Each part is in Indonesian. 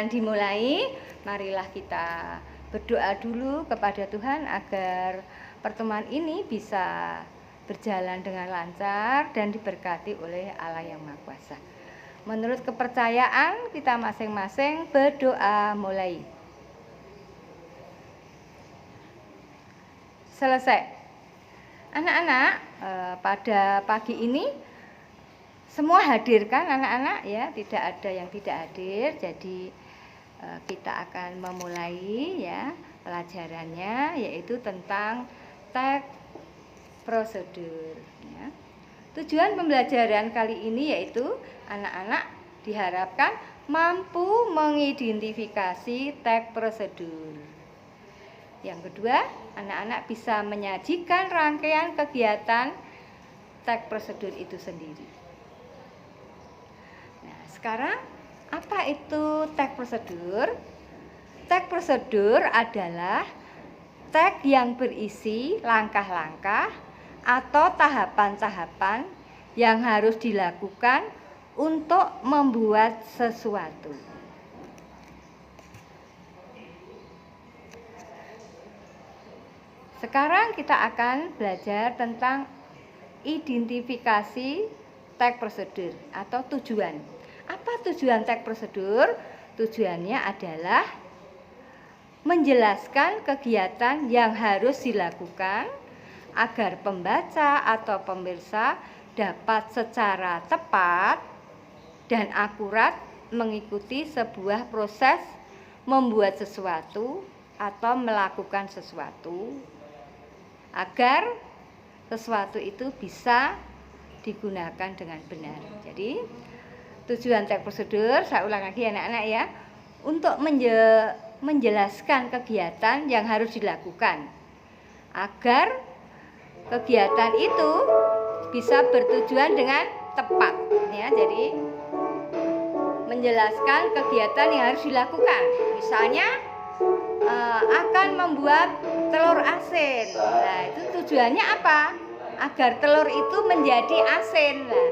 Sebelum dimulai, marilah kita berdoa dulu kepada Tuhan agar pertemuan ini bisa berjalan dengan lancar dan diberkati oleh Allah yang Maha Kuasa. Menurut kepercayaan kita masing-masing berdoa mulai. Selesai. Anak-anak, pada pagi ini semua hadir kan anak-anak ya, tidak ada yang tidak hadir. Jadi kita akan memulai ya pelajarannya, yaitu tentang teks prosedur ya. Tujuan pembelajaran kali ini yaitu anak-anak diharapkan mampu mengidentifikasi teks prosedur. Yang kedua, anak-anak bisa menyajikan rangkaian kegiatan teks prosedur itu sendiri. Nah, sekarang apa itu teks prosedur? Teks prosedur adalah teks yang berisi langkah-langkah atau tahapan-tahapan yang harus dilakukan untuk membuat sesuatu. Sekarang kita akan belajar tentang identifikasi teks prosedur atau tujuan. Apa tujuan teks prosedur? Tujuannya adalah menjelaskan kegiatan yang harus dilakukan agar pembaca atau pemirsa dapat secara tepat dan akurat mengikuti sebuah proses membuat sesuatu atau melakukan sesuatu agar sesuatu itu bisa digunakan dengan benar. Jadi tujuan teks prosedur, saya ulang lagi anak-anak ya, untuk menjelaskan kegiatan yang harus dilakukan agar kegiatan itu bisa bertujuan dengan tepat ya. Jadi menjelaskan kegiatan yang harus dilakukan, misalnya akan membuat telur asin. Nah, itu tujuannya apa? Agar telur itu menjadi asin. Nah,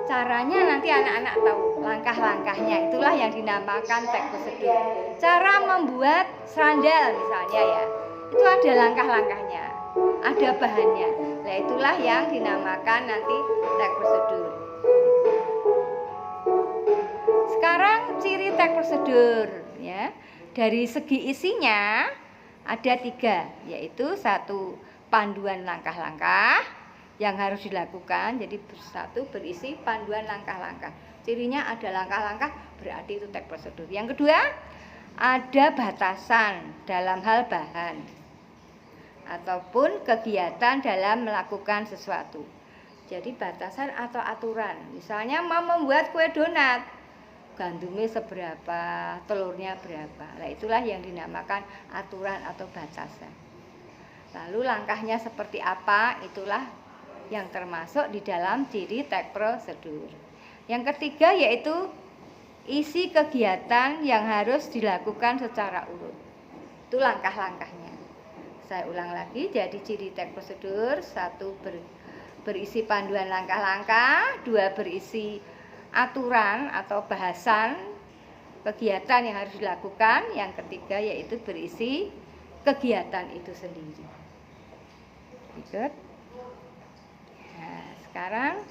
caranya nanti anak-anak tahu langkah-langkahnya, itulah yang dinamakan teks prosedur. Cara membuat serandal misalnya ya, itu ada langkah-langkahnya, ada bahannya. Nah, itulah yang dinamakan nanti teks prosedur. Sekarang ciri teks prosedur ya. Dari segi isinya ada 3, yaitu 1 panduan langkah-langkah yang harus dilakukan. Jadi satu berisi panduan langkah-langkah. Cirinya ada langkah-langkah, berarti itu teks prosedur. Yang kedua, ada batasan dalam hal bahan ataupun kegiatan dalam melakukan sesuatu. Jadi batasan atau aturan. Misalnya mau membuat kue donat, gandumnya seberapa, telurnya berapa. Nah, itulah yang dinamakan aturan atau batasan. Lalu langkahnya seperti apa, itulah yang termasuk di dalam ciri teks prosedur. Yang ketiga yaitu isi kegiatan yang harus dilakukan secara urut. Itu langkah-langkahnya. Saya ulang lagi, jadi ciri teks prosedur: 1 berisi panduan langkah-langkah, 2 berisi aturan atau bahasan kegiatan yang harus dilakukan, yang ketiga yaitu berisi kegiatan itu sendiri. Ikut. Nah, sekarang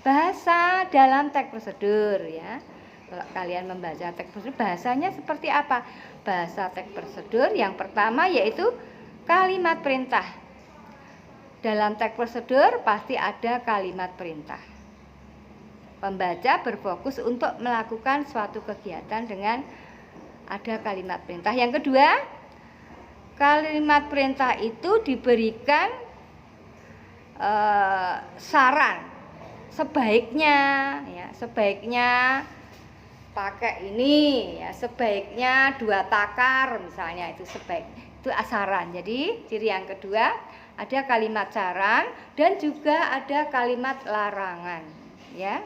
bahasa dalam teks prosedur ya. Kalau kalian membaca teks prosedur, bahasanya seperti apa? Bahasa teks prosedur yang pertama yaitu kalimat perintah. Dalam teks prosedur pasti ada kalimat perintah. Pembaca berfokus untuk melakukan suatu kegiatan dengan ada kalimat perintah. Yang kedua, kalimat perintah itu diberikan saran. Sebaiknya pakai ini ya, sebaiknya 2 takar misalnya, itu saran. Jadi ciri yang kedua ada kalimat saran dan juga ada kalimat larangan ya.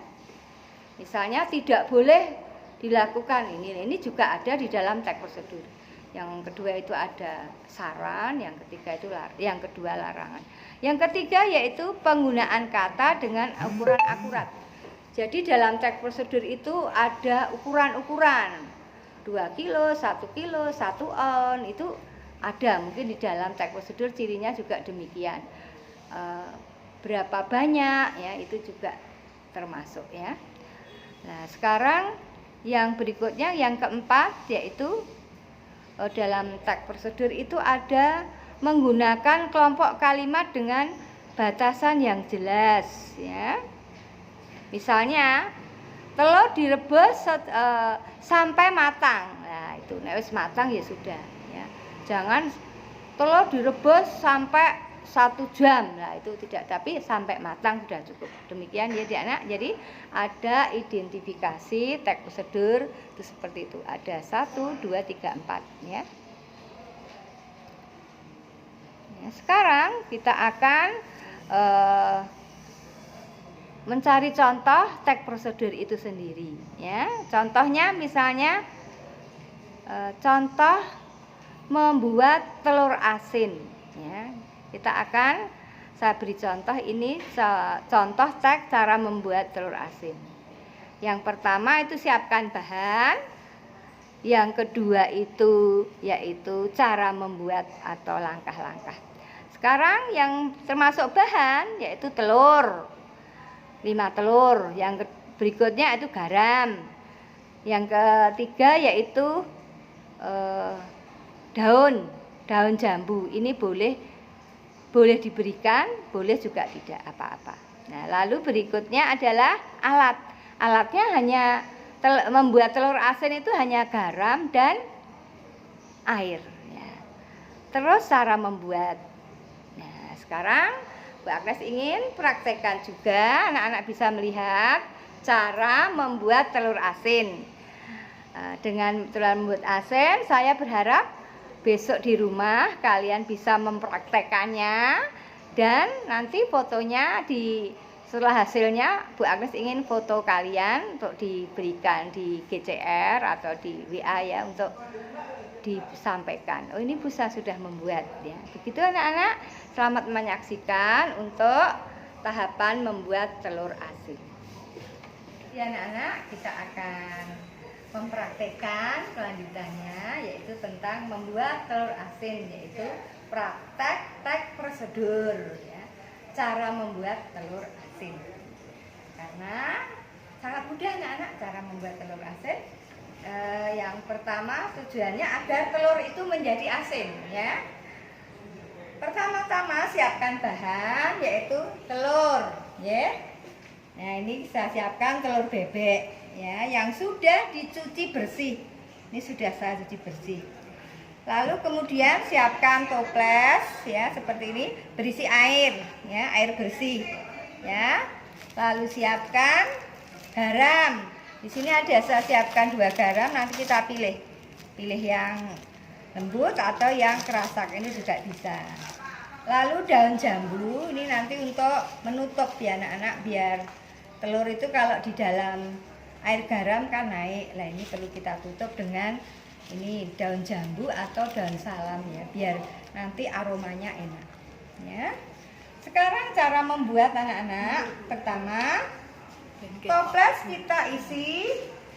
Misalnya tidak boleh dilakukan ini juga ada di dalam teks prosedur. Yang kedua itu ada saran, yang kedua larangan. Yang ketiga yaitu penggunaan kata dengan ukuran akurat. Jadi dalam teks prosedur itu ada ukuran-ukuran. 2 kilo, 1 kilo, 1 on, itu ada. Mungkin di dalam teks prosedur cirinya juga demikian. Berapa banyak ya, itu juga termasuk ya. Nah, sekarang yang berikutnya, yang keempat, yaitu dalam teks prosedur itu ada menggunakan kelompok kalimat dengan batasan yang jelas ya. Misalnya telur direbus sampai matang. Nah, itu nek wis matang ya sudah ya. Jangan telur direbus sampai 1 jam. Nah, itu tidak, tapi sampai matang sudah cukup. Demikian ya, anak. Jadi ada identifikasi teks prosedur itu seperti itu. Ada 1, 2, 3, 4 ya. Ya, sekarang kita akan mencari contoh teks prosedur itu sendiri ya. Contohnya misalnya contoh membuat telur asin ya. Saya beri contoh ini, contoh teks cara membuat telur asin. Yang pertama itu siapkan bahan. Yang kedua itu yaitu cara membuat atau langkah-langkah. Sekarang yang termasuk bahan yaitu telur, 5 telur. Yang berikutnya itu garam. Yang ketiga yaitu daun jambu. Ini boleh diberikan, boleh juga tidak apa-apa. Nah, lalu berikutnya adalah alat. Alatnya hanya membuat telur asin itu hanya garam dan air ya. Terus cara membuat. Nah, sekarang Bu Agnes ingin praktekkan juga, anak-anak bisa melihat cara membuat telur asin. Dengan cara membuat asin, saya berharap besok di rumah kalian bisa mempraktekannya, dan nanti fotonya setelah hasilnya Bu Agnes ingin foto kalian untuk diberikan di GCR atau di WA ya, untuk disampaikan. Oh, ini Busa sudah membuat ya. Begitu anak-anak, selamat menyaksikan untuk tahapan membuat telur asin. Ya anak-anak, kita akan mempraktekkan kelanjutannya, yaitu tentang membuat telur asin, yaitu praktek teks prosedur ya, cara membuat telur asin. Karena sangat mudah anak-anak cara membuat telur asin. Yang pertama tujuannya agar telur itu menjadi asin ya. Pertama-tama siapkan bahan, yaitu telur ya. Nah, ini saya siapkan telur bebek ya, yang sudah dicuci bersih. Ini sudah saya cuci bersih. Lalu kemudian siapkan toples ya, seperti ini, berisi air ya, air bersih ya. Lalu siapkan garam. Di sini saya siapkan 2 garam, nanti kita pilih yang lembut atau yang kerasak, ini juga bisa. Lalu daun jambu, ini nanti untuk menutup ya anak-anak, biar telur itu kalau di dalam air garam kan naik. Nah, ini perlu kita tutup dengan ini daun jambu atau daun salam ya, biar nanti aromanya enak ya. Sekarang cara membuat anak-anak. Pertama, toples kita isi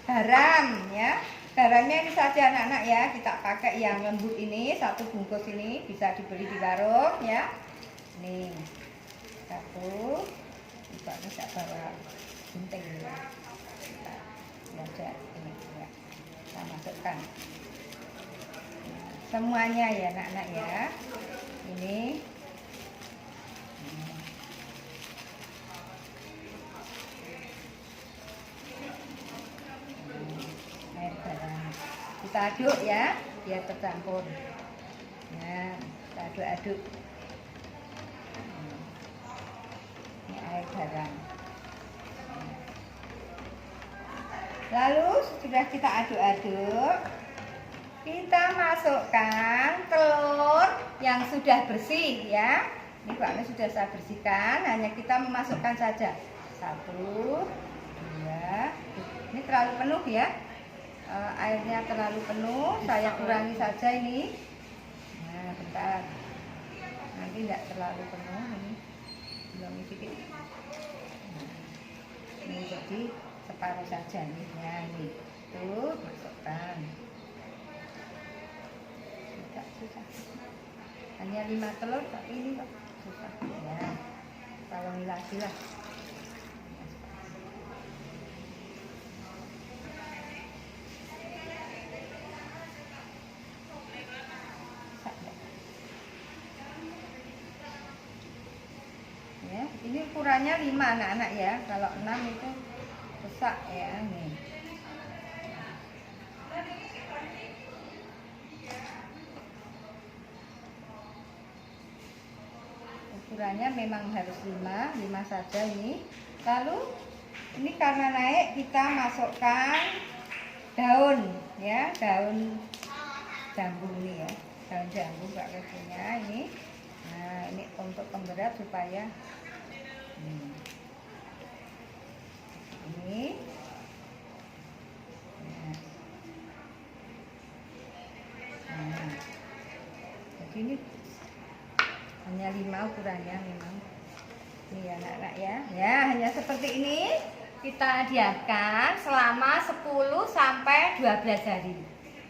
garam ya. Garamnya ini saja anak-anak ya, kita pakai yang lembut ini, 1 bungkus ini bisa dibeli di warung ya. Nih 1, kita bisa bawa gunting ya. Kita belajar ini ya. Kita masukkan semuanya ya anak-anak ya. Ini air garam. Kita aduk ya, biar tercampur. Nah, kita aduk-aduk. Ini air garam. Lalu sudah kita aduk-aduk, kita masukkan telur yang sudah bersih ya. Ini baknya sudah saya bersihkan, hanya kita memasukkan saja. 1, 2. Ini terlalu penuh ya. Airnya terlalu penuh, saya kurangi saja ini. Nah, bentar. Nanti tidak terlalu penuh ini. Belum sedikit. Ini jadi separuh saja nih ya, ini tuh masukkan. Hanya 5 telur, tapi ini kok susah ya. Tolong lagi lah. Ya, ini ukurannya 5 anak-anak ya. Kalau 6 itu rusak ya nih. Ukurannya memang harus 5 saja ini. Lalu ini karena naik kita masukkan daun ya, daun jambu ini ya, daun jambu Mbak punya ini. Nah, ini untuk pemberat supaya ini. Nah, jadi ini hanya 5 ukurannya memang. Ini ya anak-anak ya. Ya, hanya seperti ini kita diamkan selama 10 sampai 12 hari.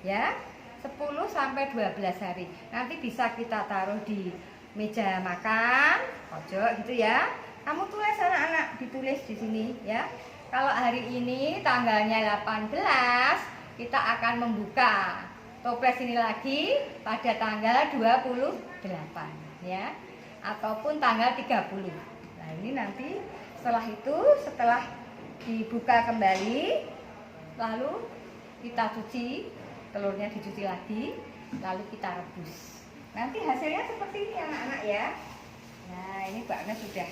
Ya. 10 sampai 12 hari. Nanti bisa kita taruh di meja makan, pojok gitu ya. Kamu tulis anak-anak, ditulis di sini ya. Kalau hari ini tanggalnya 18, kita akan membuka toples ini lagi pada tanggal 28 ya. Ataupun tanggal 30. Nah, ini nanti setelah dibuka kembali, lalu kita cuci, telurnya dicuci lagi, lalu kita rebus. Nanti hasilnya seperti ini anak-anak ya. Nah, ini Mbak Agnes sudah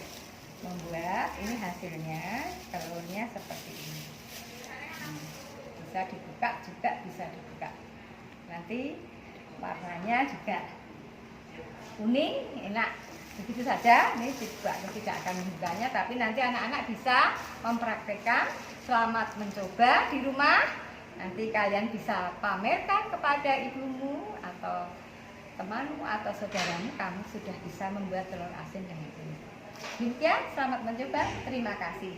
membuat, ini hasilnya, telurnya seperti ini. Bisa dibuka juga, bisa dibuka. Nanti warnanya juga kuning, enak. Begitu saja, ini Mbak Agnes tidak akan membukanya, tapi nanti anak-anak bisa mempraktekkan. Selamat mencoba di rumah. Nanti kalian bisa pamerkan kepada ibumu atau temanmu atau saudaramu, kamu sudah bisa membuat telur asin dengan ini. Demikian, selamat mencoba. Terima kasih.